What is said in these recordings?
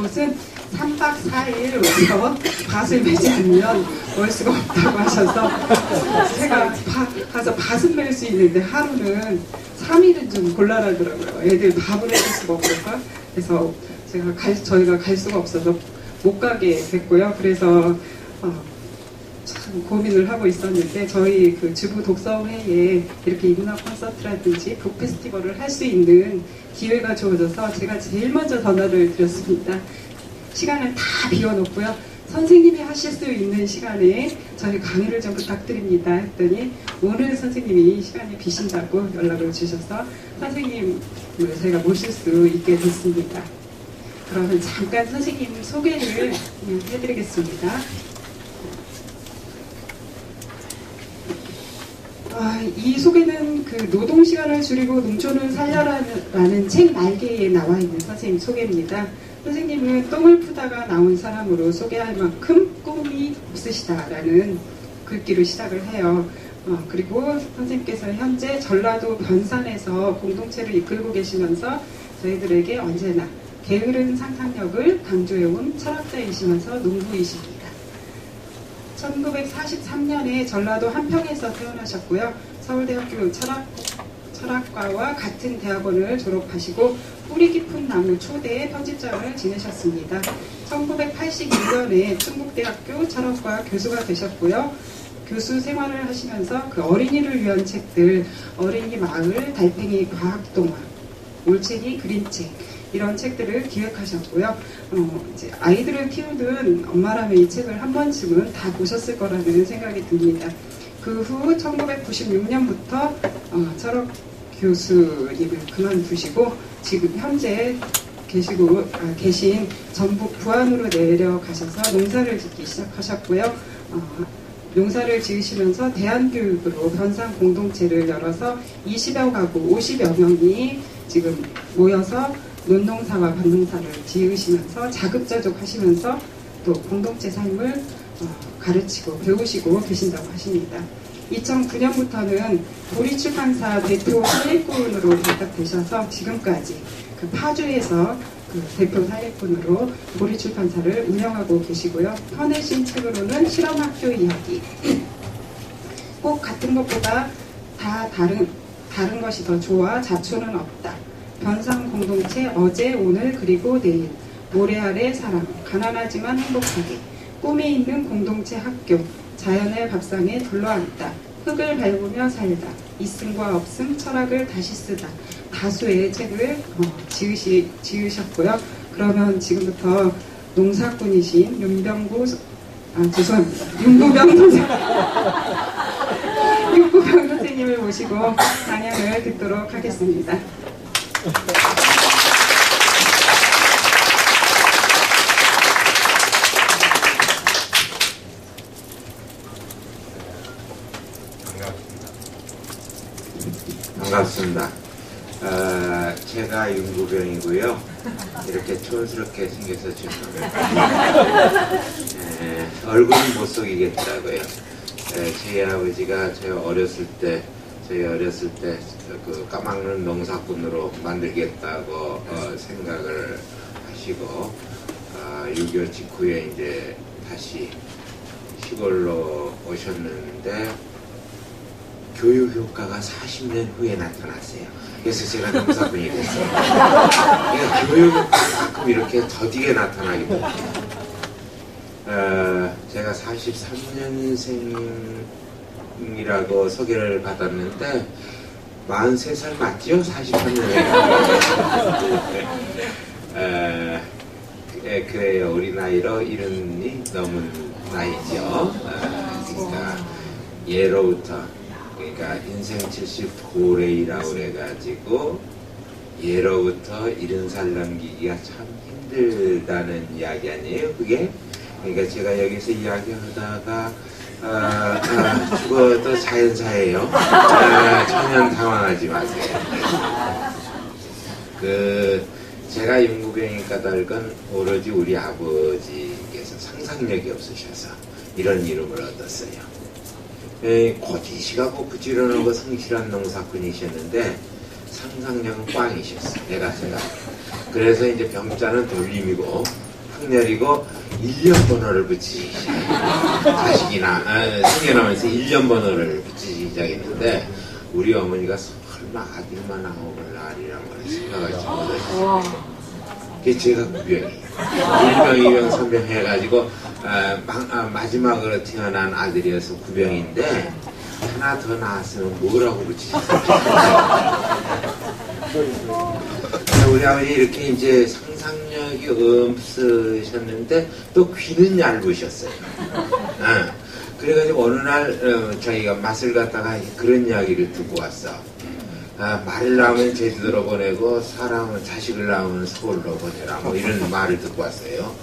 이곳은 3박 4일 와서 밭을 매지 않으면 올 수가 없다고 하셔서 제가 가서 밭은 맬 수 있는데 하루는 3일은 좀 곤란하더라고요. 애들 밥을 해줄 수가 없어서. 그래서 저희가 갈 수가 없어서 못 가게 됐고요. 그래서 참 고민을 하고 있었는데 저희 그 주부 독서회에 이렇게 인문학 콘서트라든지 북 페스티벌을 할 수 있는 기회가 주어져서 제가 제일 먼저 전화를 드렸습니다. 시간을 다 비워놓고요. 선생님이 하실 수 있는 시간에 저희 강의를 좀 부탁드립니다 했더니 오늘 선생님이 시간이 비신다고 연락을 주셔서 선생님을 저희가 모실 수 있게 됐습니다. 그러면 잠깐 선생님 소개를 해드리겠습니다. 이 소개는 그 노동시간을 줄이고 농촌을 살려라는 책 말개에 나와 있는 선생님 소개입니다. 선생님은 똥을 푸다가 나온 사람으로 소개할 만큼 꿈이 없으시다라는 글귀로 시작을 해요. 그리고 선생님께서 현재 전라도 변산에서 공동체를 이끌고 계시면서 저희들에게 언제나 게으른 상상력을 강조해온 철학자이시면서 농부이십니다. 1943년에 전라도 한평에서 태어나셨고요. 서울대학교 철학과와 같은 대학원을 졸업하시고 뿌리 깊은 나무 초대의 편집장을 지내셨습니다. 1981년에 충북대학교 철학과 교수가 되셨고요. 교수 생활을 하시면서 그 어린이를 위한 책들, 어린이 마을, 달팽이 과학동화, 올챙이 그림책 이런 책들을 기획하셨고요. 이제 아이들을 키우는 엄마라면 이 책을 한 번쯤은 다 보셨을 거라는 생각이 듭니다. 그 후 1996년부터 철학 교수님을 그만두시고 지금 현재 계신 전북 부안으로 내려가셔서 농사를 짓기 시작하셨고요. 농사를 지으시면서 대안교육으로 변산 공동체를 열어서 20여 가구 50여 명이 지금 모여서 논농사와 밭농사를 지으시면서 자급자족 하시면서 또 공동체 삶을 가르치고 배우시고 계신다고 하십니다. 2009년부터는 보리출판사 대표 사례꾼으로 발탁되셔서 지금까지 그 파주에서 그 대표 사례꾼으로 보리출판사를 운영하고 계시고요. 펴내신 책으로는 실험학교 이야기, 꼭 같은 것보다 다 다른 것이 더 좋아 자초는 없다, 변상 공동체 어제 오늘 그리고 내일, 모래 아래 사람, 가난하지만 행복하게, 꿈이 있는 공동체 학교, 자연의 밥상에 둘러앉다, 흙을 밟으며 살다, 있음과 없음 철학을 다시 쓰다, 다수의 책을 지으셨고요. 그러면 지금부터 농사꾼이신 윤구병 선생님을 모시고 강연을 듣도록 하겠습니다. 반갑습니다. 제가 윤구병이고요. 이렇게 촌스럽게 생겨서 죄송합니다. 얼굴은 못 속이겠더라고요. 저희 아버지가 저희 어렸을 때 그 까막눈 농사꾼으로 만들겠다고 생각을 하시고 6.25 직후에 이제 다시 시골로 오셨는데 교육 효과가 40년 후에 나타났어요. 그래서 제가 농사꾼이 됐어요. 그러니까 교육 효과가 가끔 이렇게 더디게 나타나게 돼요. 제가 43년생이라고 소개를 받았는데 43살 맞죠? 43년에. 그래요. 우리 나이로 70이 넘은 나이죠. 그러니까 예로부터, 그러니까 인생 79레이라고 그래가지고 예로부터 70살 넘기기가 참 힘들다는 이야기 아니에요, 그게? 그러니까 제가 여기서 이야기하다가 죽어도 자연사예요. 전혀 당황하지 마세요. 제가 윤구병이 까닭은 오로지 우리 아버지께서 상상력이 없으셔서 이런 이름을 얻었어요. 고지식하고 부지런하고 성실한 농사꾼이셨는데 상상력은 꽝이셨어, 내가 생각해. 그래서 이제 병자는 돌림이고 상렬이고 1년 번호를 붙이기 자식이나 생겨나면서 1년 번호를 붙이기 시작했는데 우리 어머니가 설마 아들만 나오는 날이란 걸 생각을 못했어요. 그게 제가 구병이에요. 1병, 2병, 3병 해가지고 마지막으로 태어난 아들이어서 구병인데 하나 더 낳았으면 뭐라고 붙이셨어요? 우리 아버지 이렇게 이제 상상력이 없으셨는데 또 귀는 얇으셨어요. 그래가지고 어느 날 자기가 맛을 갖다가 그런 이야기를 듣고 왔어. 말을 낳으면 제주도로 보내고 사람은 자식을 낳으면 서울로 보내라 뭐 이런 말을 듣고 왔어요.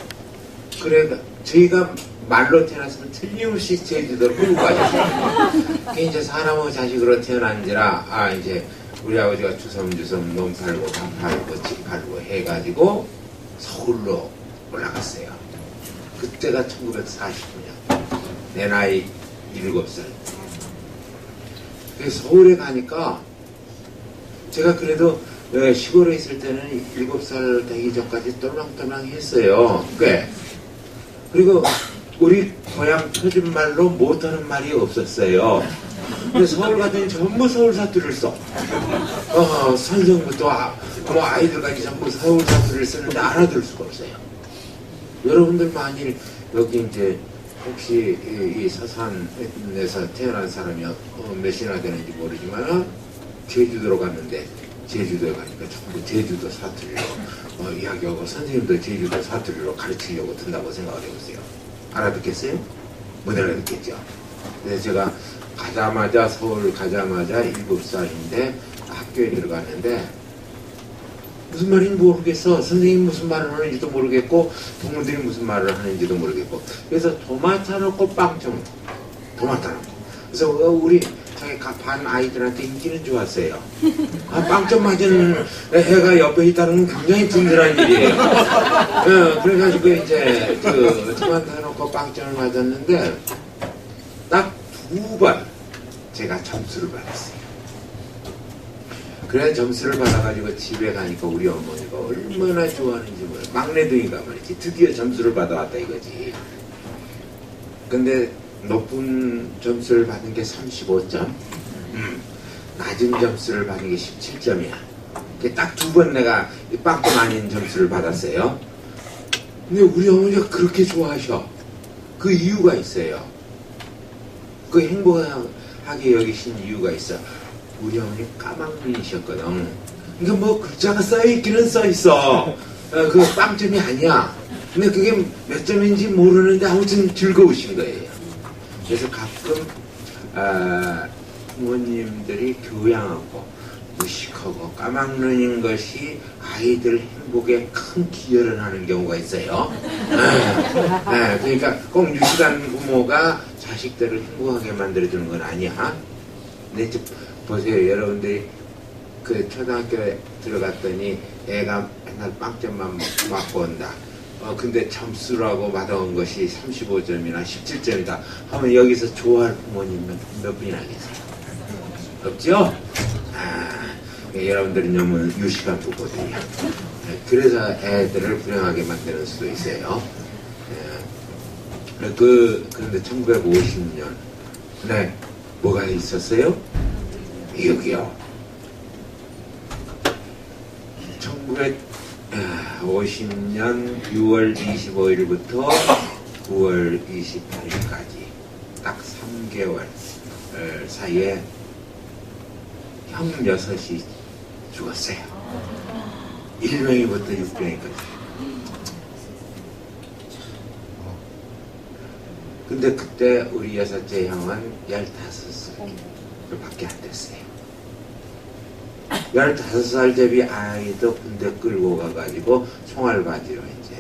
그래 저희가 말로 태어났으면 틀림없이 제주도로 끌고 가셨어요. 그게 이제 사람하고 자식으로 태어난지라 이제 우리 아버지가 주섬주섬 몸 팔고 밥 팔고 집 팔고 해가지고 서울로 올라갔어요. 그때가 1949년. 내 나이 7살. 서울에 가니까 제가 그래도 시골에 있을 때는 7살 되기 전까지 똘망똘망 했어요. 꽤. 그리고 우리 고향 표준말로 못하는 말이 없었어요. 근데 서울 갔더니 전부 서울 사투리를 써. 선생부터 아이들까지 전부 서울 사투리를 쓰는데 알아들 수가 없어요. 여러분들 만일 여기 이제 혹시 이 서산에서 태어난 사람이 몇이나 되는지 모르지만 제주도로 갔는데 제주도에 가니까 전부 제주도 사투리로 이야기하고 선생님도 제주도 사투리로 가르치려고 든다고 생각을 해보세요. 알아듣겠어요? 못 알아듣겠죠. 그래서 제가 가자마자 서울 가자마자 7살인데 학교에 들어갔는데 무슨 말인지 모르겠어. 선생님이 무슨 말을 하는지도 모르겠고 동무들이 무슨 말을 하는지도 모르겠고 그래서 도마타 놓고 빵 좀 도마타 놓고 그래서 우리 저희 반 아이들한테 인기는 좋았어요. 빵 좀 맞은 애가 옆에 있다는 건 굉장히 든든한 일이에요. 그래가지고 이제 도마타 놓고 빵점을 맞았는데 딱 2번 제가 점수를 받았어요. 그래 점수를 받아가지고 집에 가니까 우리 어머니가 얼마나 좋아하는지 몰라. 막내둥이가 말이지. 드디어 점수를 받아왔다 이거지. 근데 높은 점수를 받은 게 35점, 낮은 점수를 받은 게 17점이야. 딱 2번 내가 빵점 아닌 점수를 받았어요. 근데 우리 어머니가 그렇게 좋아하셔. 그 이유가 있어요. 그 행복하게 여기신 이유가 있어. 우리 어머니 까막눈이셨거든. 그러니까 뭐 글자가 써있기는 써있어. 그 빵점이 아니야. 근데 그게 몇 점인지 모르는데 아무튼 즐거우신 거예요. 그래서 가끔 부모님들이 교양하고 무식하고 까막눈인 것이 아이들 행복에 큰 기여를 하는 경우가 있어요. 그러니까 꼭 유식한 부모가 자식들을 행복하게 만들어주는 건 아니야. 근데 보세요. 여러분들이 그 초등학교에 들어갔더니 애가 맨날 빵점만 맞고 온다. 근데 점수라고 받아온 것이 35점이나 17점이다 하면 여기서 좋아할 부모님 몇 분이나 계세요? 없죠? 여러분들은 너무 유식한 부모들이야. 그래서 애들을 불행하게 만드는 수도 있어요. 그런데 1950년 네 뭐가 있었어요? 여기요. 1950년 6월 25일부터 9월 28일까지 딱 3개월 사이에 형 6이 죽었어요. 1명이부터 6명이까지. 근데 그때 우리 6째 형은 15살밖에 안 됐어요. 15살 제비 아이도 군대 끌고 가가지고 총알바지로 이제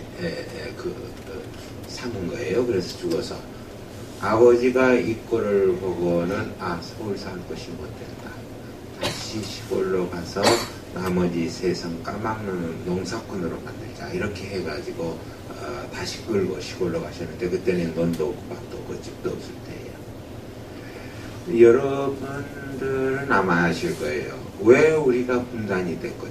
삼은 거예요. 그래서 죽어서 아버지가 이 꼴을 보고는 서울 살 것이 못 된다. 다시 시골로 가서 나머지 세상 까막눈 농사꾼으로 만들자. 이렇게 해가지고 다시 끌고 시골로 가셨는데 그때는 돈도 없고 밥도 없고 집도 없을 때예요. 여러분들은 아마 아실 거예요. 왜 우리가 분단이 됐고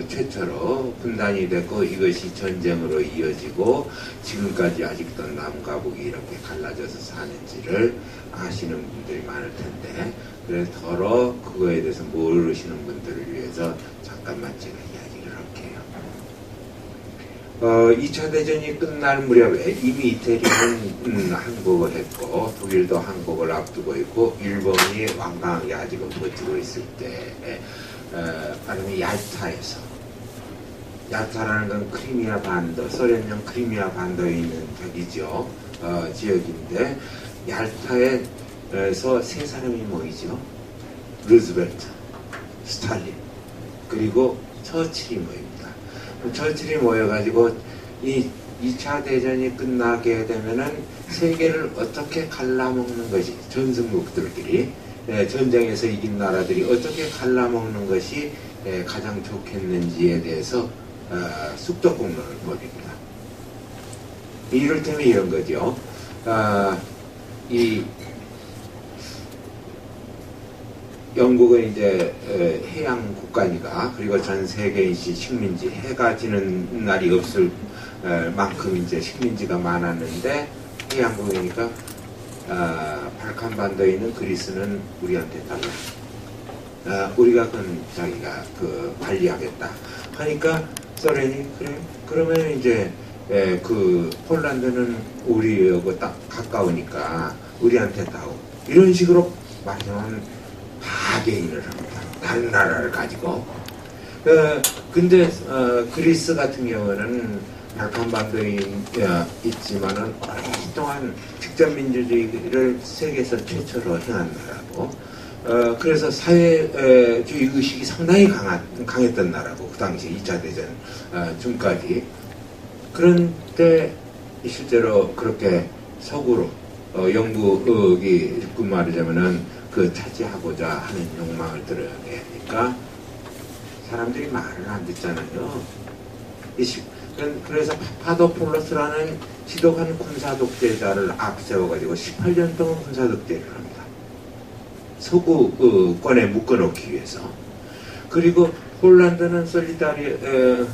최초로 분단이 됐고 이것이 전쟁으로 이어지고 지금까지 아직도 남과 북이 이렇게 갈라져서 사는지를 아시는 분들이 많을 텐데, 그래서 더러 그거에 대해서 모르시는 분들을 위해서 잠깐만 제가 이야기를 할게요. 2차 대전이 끝날 무렵에 이미 이태리는 항복을 했고 독일도 항복을 앞두고 있고 일본이 완강하게 아직은 버티고 있을 때 바로 얄타에서, 얄타라는 건 크리미아 반도, 소련령 크리미아 반도에 있는 벽이죠. 지역인데 얄타에서 세 사람이 모이죠. 루즈벨트, 스탈린, 그리고 처칠이 모입니다. 처칠이 모여가지고 이 2차 대전이 끝나게 되면은 세계를 어떻게 갈라먹는 것이, 전승국들끼리 전쟁에서 이긴 나라들이 어떻게 갈라먹는 것이 가장 좋겠는지에 대해서 숙덕공론을 벌입니다. 이를테면 이런 거죠. 이 영국은 이제 해양 국가니까, 그리고 전 세계인 식민지, 해가 지는 날이 없을 만큼 이제 식민지가 많았는데, 해양국이니까 발칸반도에 있는 그리스는 우리한테 달라. 우리가 그건 자기가 관리하겠다 하니까 소련이 그래, 그러면 이제 그 폴란드는 우리하고 딱 가까우니까 우리한테 다오, 이런 식으로 말하면 하계인을 합니다. 다른 나라를 가지고. 근데 그리스 같은 경우는 발칸반도에 있지만은 오랫동안 직접민주주의를 세계에서 최초로 행한 나라고, 그래서 사회주의 의식이 상당히 강했던 나라고, 그 당시 2차 대전 중까지. 그런데 실제로 그렇게 서구로 영국이 그 말하자면은 차지하고자 하는 욕망을 드러내니까 사람들이 말을 안 듣잖아요. 그래서 파파도폴로스라는 지독한 군사 독재자를 앞세워가지고 18년 동안 군사 독재를 합니다. 서구권에 묶어놓기 위해서. 그리고 폴란드는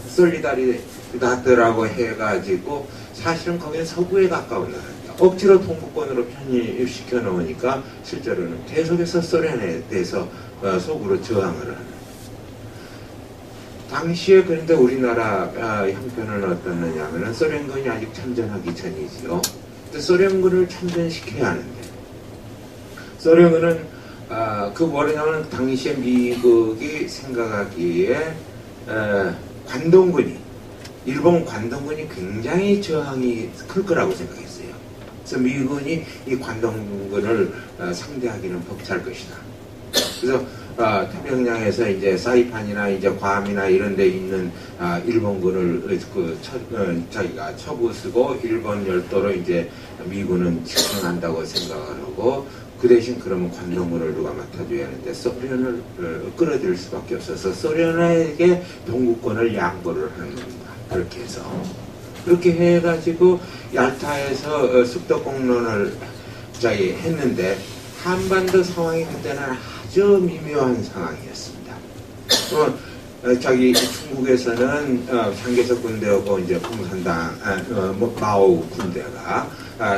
솔리다리다트라고 해가지고 사실은 거기는 서구에 가까운 나라입니다. 억지로 동구권으로 편입시켜 놓으니까 실제로는 계속해서 소련에 대해서 속으로 저항을 하는. 당시에 그런데 우리나라 형편은 어떻느냐면은 소련군이 아직 참전하기 전이지요. 소련군을 참전시켜야 하는데, 소련군은 뭐냐면 당시에 미국이 생각하기에 관동군이, 일본 관동군이 굉장히 저항이 클 거라고 생각했어요. 그래서 미군이 이 관동군을 상대하기는 벅찰 것이다. 그래서 태평양에서 이제 사이판이나 이제 괌이나 이런 데 있는 일본군을 자기가 처부수고 일본 열도로 이제 미군은 집행한다고 생각을 하고, 그 대신 그러면 관동군을 누가 맡아줘야 하는데 소련을 끌어들일 수밖에 없어서 소련에게 동구권을 양보를 하는 겁니다. 그렇게 해서. 그렇게 해가지고 얄타에서 숙덕공론을 했는데, 한반도 상황이 그때는 아주 미묘한 상황이었습니다. 중국에서는 장개석 군대하고 이제 공산당 마오 군대가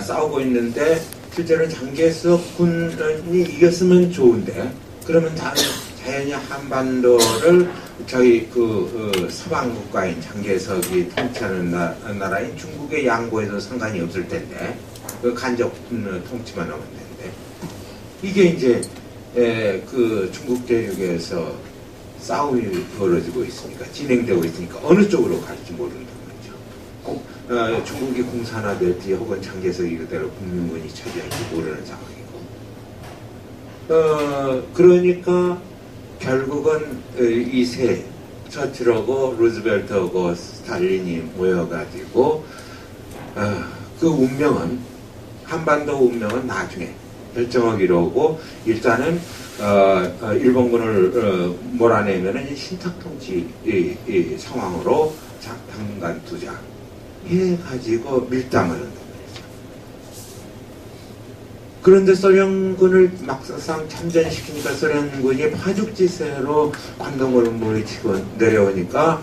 싸우고 있는데, 실제로는 장개석 군이 이겼으면 좋은데, 그러면 자연히 한반도를 서방 국가인 장개석이 통치하는 나라인 중국의 양보해도 상관이 없을 텐데, 간접 통치만 하면 되는데, 이게 이제 중국 대륙에서 싸움이 벌어지고 있으니까, 진행되고 있으니까 어느 쪽으로 갈지 모른다는 거죠. 중국이 공산화될지 혹은 장개석이 그대로 국민군이 차지할지 모르는 상황이고, 그러니까 결국은 이 처칠하고 루즈벨트하고 스탈린이 모여가지고 그 운명은, 한반도 운명은 나중에 결정하기로 하고, 일단은 일본군을 몰아내면은 신탁통치 상황으로 당분간 두자 해가지고 밀당을 한단 말이죠. 그런데 소련군을 막상 참전시키니까 소련군이 파죽지세로 관동을 물리치고 내려오니까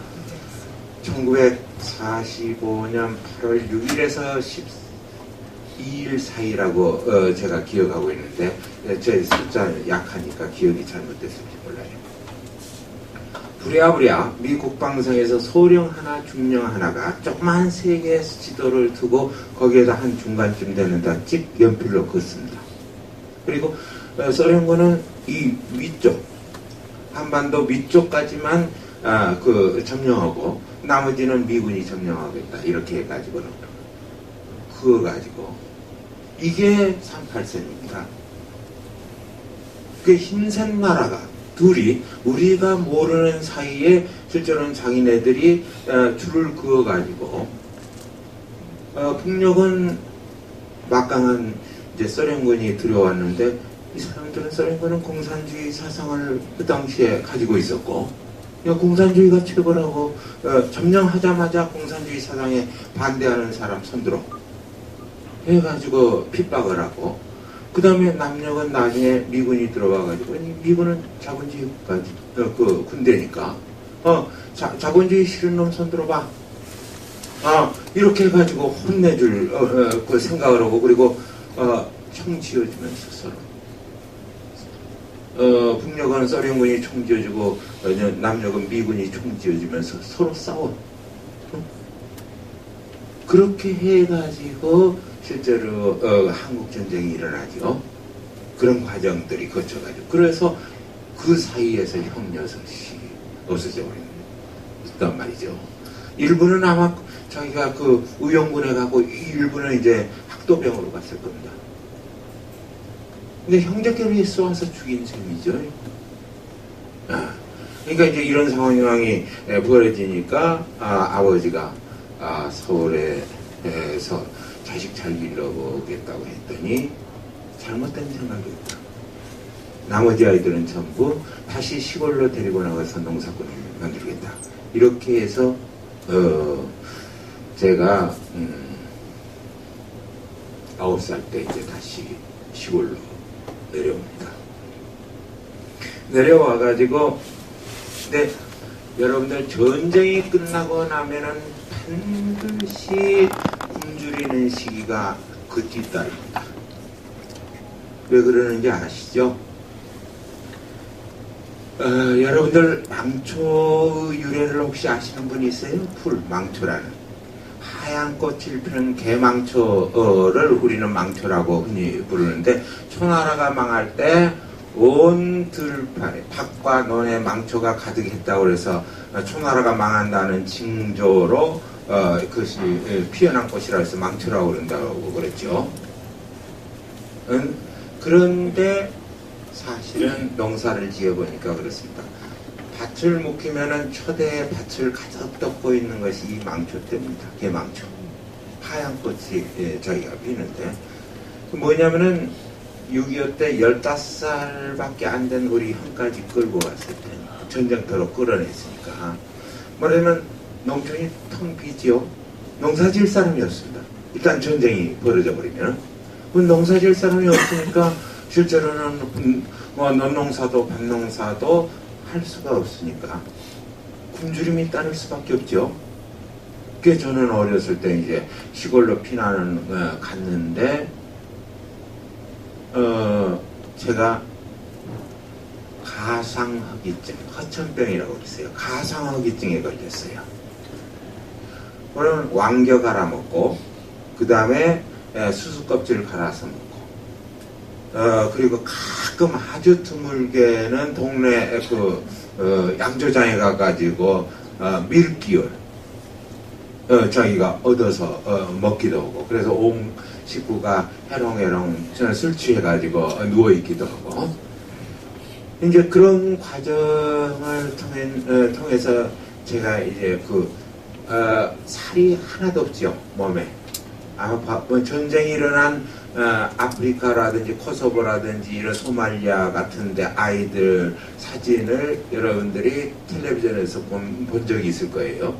1945년 8월 6일에서 12일 사이라고 제가 기억하고 있는데 제 숫자 약하니까 기억이 잘못됐을지 몰라요. 부랴부랴 미 국방성에서 소령 하나 중령 하나가 조그만 세 개의 지도를 두고 거기에다 한 중간쯤 되는 다 찍 연필로 긋습니다. 그리고 소련군은 이 위쪽 한반도 위쪽까지만 점령하고 나머지는 미군이 점령하겠다 이렇게 해가지고는 그어가지고 이게 38선입니다. 그 힘센 나라가 둘이 우리가 모르는 사이에 실제로는 자기네들이 줄을 그어가지고 북녘은 막강한 이제 소련군이 들어왔는데 이 사람들은 소련군은 공산주의 사상을 그 당시에 가지고 있었고 공산주의가 최고라고 점령하자마자 공산주의 사상에 반대하는 사람 손들어 해가지고 핍박을 하고 그 다음에 남녘은 나중에 미군이 들어와가지고 미군은 자본주의까지 그 군대니까 자본주의 싫은 놈 손들어봐 이렇게 해가지고 혼내줄 그 생각을 하고 그리고 총 지어주면서 서로 북녘은 소련군이 총 지어주고 남녘은 미군이 총 지어주면서 서로 싸워 그렇게 해가지고 실제로 한국전쟁이 일어나죠. 그런 과정들이 거쳐가지고 그래서 그 사이에서 형녀석이 없어져 버렸단 말이죠. 일부는 아마 자기가 그 의용군에 가고 일부는 이제 학도병으로 갔을 겁니다. 근데 형제끼리 쏘아서 죽인 셈이죠. 그러니까 이제 이런 상황이 벌어지니까 아버지가 서울에서 자식 잘 길러보겠다고 했더니 잘못된 생각이었다. 나머지 아이들은 전부 다시 시골로 데리고 나가서 농사꾼을 만들겠다. 이렇게 해서 제가 9살 때 이제 다시 시골로 내려옵니다. 내려와가지고 근데 여러분들 전쟁이 끝나고 나면은 반드시 굶주리는 시기가 그 뒷달입니다. 왜 그러는지 아시죠? 여러분들 망초 유래를 혹시 아시는 분 있어요? 풀, 망초라는 하얀 꽃을 피는 개망초를 우리는 망초라고 흔히 부르는데 초나라가 망할 때 온 들판에 밭과 논에 망초가 가득했다고 그래서 초나라가 망한다는 징조로 그것이 피어난 꽃이라 해서 망초라고 그런다고 그랬죠. 그런데 사실은 농사를 지어보니까 그렇습니다. 밭을 묵히면은 초대의 밭을 가득 덮고 있는 것이 이 망초 때입니다. 개망초. 하얀 꽃이 저희가 피는데 뭐냐면은 6.25 때 15살밖에 안 된 우리 형까지 끌고 갔을 때 전쟁터로 끌어냈으니까 뭐냐면 농촌이 텅 비지요. 농사 지을 사람이 없습니다. 일단 전쟁이 벌어져 버리면 농사 지을 사람이 없으니까 실제로는 논농사도 밭농사도 할 수가 없으니까 굶주림이 따를 수밖에 없죠. 그게 저는 어렸을 때 이제 시골로 피난을 갔는데 제가 가상허기증, 허천병이라고 그랬어요. 가상허기증에 걸렸어요. 그러면 왕겨 갈아 먹고 그 다음에 수수껍질 갈아서 먹고 그리고 가끔 아주 드물게는 동네 양조장에 가가지고 밀기울 자기가 얻어서 먹기도 하고 그래서 온 식구가 해롱해롱 술 취해가지고 누워있기도 하고 이제 그런 과정을 통해서 제가 이제 살이 하나도 없죠 몸에. 전쟁이 일어난 아프리카라든지 코소보라든지 이런 소말리아 같은데 아이들 사진을 여러분들이 텔레비전에서 본 적이 있을 거예요.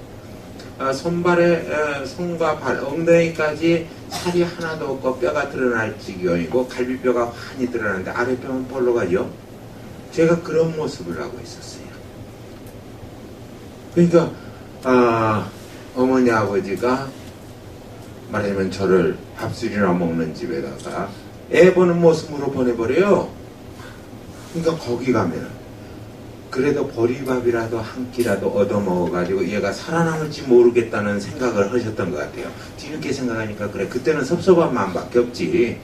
손발에 손과 발, 엉덩이까지 살이 하나도 없고 뼈가 드러날 지경이고 갈비뼈가 환히 드러나는데 아랫뼈만 볼로 가죠. 제가 그런 모습을 하고 있었어요. 그러니까 어머니 아버지가 말하자면 저를 밥술이나 먹는 집에다가 애 보는 모습으로 보내버려요. 그러니까 거기 가면 그래도 보리밥이라도 한 끼라도 얻어먹어가지고 얘가 살아남을지 모르겠다는 생각을 하셨던 것 같아요. 뒤늦게 생각하니까 그래, 그때는 섭섭한 마음밖에 없지.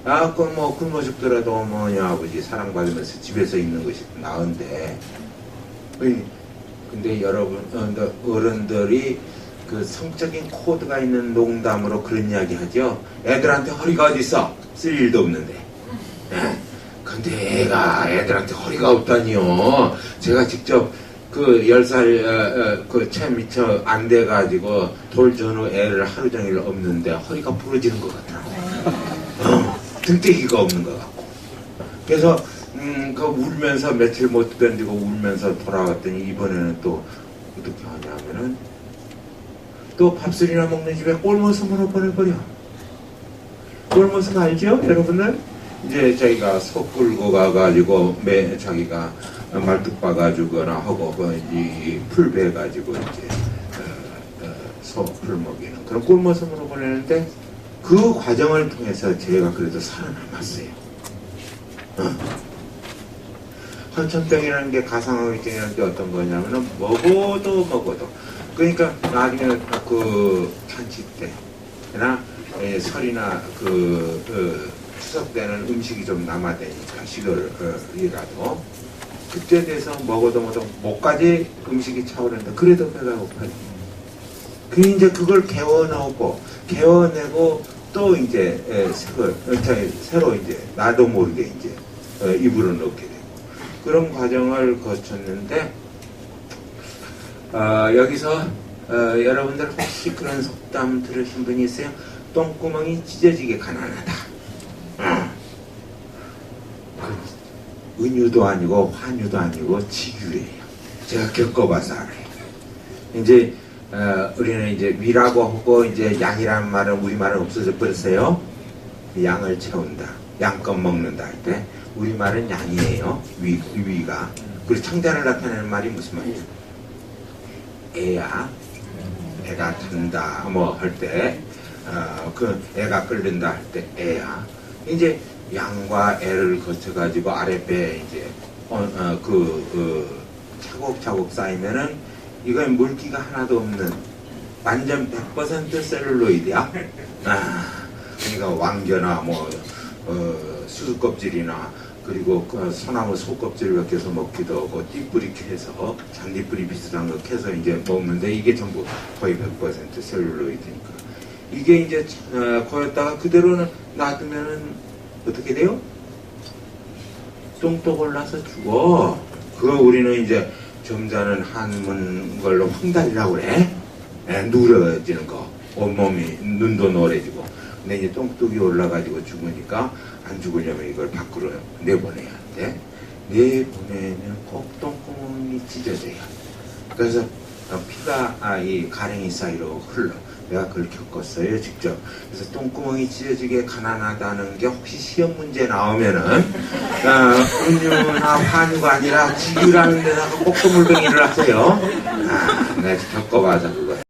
그건 뭐 굶어 죽더라도 어머니 아버지 사랑받으면서 집에서 있는 것이 나은데. 근데 여러분 어른들이 그 성적인 코드가 있는 농담으로 그런 이야기 하죠. 애들한테 허리가 어디 있어? 쓸 일도 없는데. 근데 애들한테 허리가 없다니요. 제가 직접 그 10살 그 채 미처 안 돼가지고 돌전후 애를 하루 종일 없는데 허리가 부러지는 것 같더라고요. 등대기가 없는 것 같고. 그래서 그 울면서 며칠 못 견디고 울면서 돌아왔더니 이번에는 또 어떻게 하냐면은 또 밥술이나 먹는 집에 꼴모습으로 보내버려. 꼴모습 알죠? 여러분들? 이제 자기가 소 끌고 가가지고 자기가 말뚝 박아주거나 하고 이 풀 베가지고 이제 소 풀 먹이는 그런 꼴모습으로 보내는데 그 과정을 통해서 제가 그래도 살아남았어요. 헌천병이라는 게 가상의증이라는 게 어떤 거냐면은 먹어도 그러니까 나중에 그 잔치 때나 설이나 추석 때는 음식이 좀 남아되니까 시골이라도 그때 돼서 먹어도 목까지 음식이 차오르는데 그래도 배가 고파요. 그 이제 그걸 개워내고 또 이제 새로 이제 나도 모르게 이제 입으로 넣게 되고 그런 과정을 거쳤는데 여기서 여러분들 혹시 그런 속담 들으신 분이 있어요? 똥구멍이 찢어지게 가난하다. 은유도 아니고 환유도 아니고 치유예요. 제가 겪어봐서 알아요. 이제 우리는 이제 위라고 하고 이제 양이라는 말은 우리말은 없어져 버렸어요. 양을 채운다, 양껏 먹는다 할 때 우리말은 양이에요. 위가. 그리고 창자를 나타내는 말이 무슨 말이에요? 애야, 애가 탄다 뭐 할 때 그 애가 끓는다 할 때 애야. 이제 양과 애를 거쳐가지고 아랫배에 이제 차곡차곡 쌓이면은 이건 물기가 하나도 없는 완전 100% 셀룰로이드야. 그러니까 왕겨나 뭐 수수껍질이나 그리고 그 소나무 속껍질을 벗겨서 먹기도 하고 띠뿌리 캐서 잔디뿌리 비슷한 거 캐서 이제 먹는데 이게 전부 거의 100% 셀룰로이드니까 이게 이제 거였다가 그대로는 놔두면은 어떻게 돼요? 똥떡 올라서 죽어. 그거 우리는 이제 점잖은 한문 걸로 황달이라고 그래. 누러지는 거. 온몸이 눈도 노래지고. 근데 이제 똥뚝이 올라가지고 죽으니까 안 죽으려면 이걸 밖으로 내보내야 돼. 내보내면 꼭 똥구멍이 찢어져요. 그래서 피가 이 가랭이 사이로 흘러. 내가 그걸 겪었어요, 직접. 그래서 똥구멍이 찢어지게 가난하다는 게 혹시 시험 문제 나오면은, 은유나 환유가 아니라 지유라는 데다가 꼭두물뱅이를 하세요. 내가 겪어봐서 그거예요.